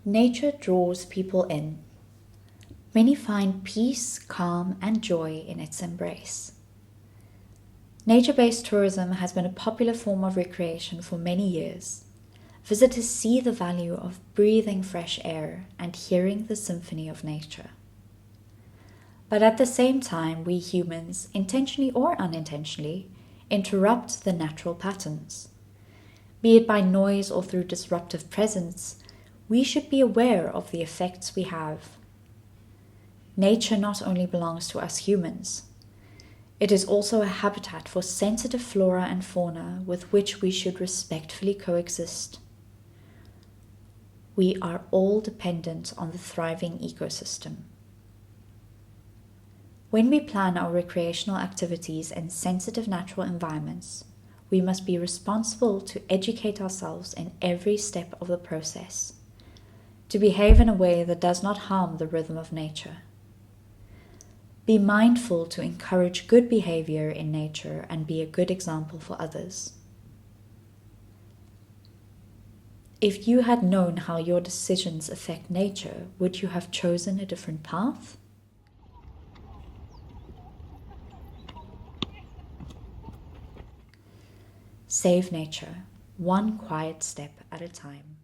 Nature draws people in. Many find peace, calm, and joy in its embrace. Nature-based tourism has been a popular form of recreation for many years. Visitors see the value of breathing fresh air and hearing the symphony of nature. But at the same time, we humans, intentionally or unintentionally, interrupt the natural patterns. Be it by noise or through disruptive presence, we should be aware of the effects we have. Nature not only belongs to us humans, it is also a habitat for sensitive flora and fauna with which we should respectfully coexist. We are all dependent on the thriving ecosystem. When we plan our recreational activities in sensitive natural environments, we must be responsible to educate ourselves in every step of the process, to behave in a way that does not harm the rhythm of nature. Be mindful to encourage good behavior in nature and be a good example for others. If you had known how your decisions affect nature, would you have chosen a different path? Save nature, one quiet step at a time.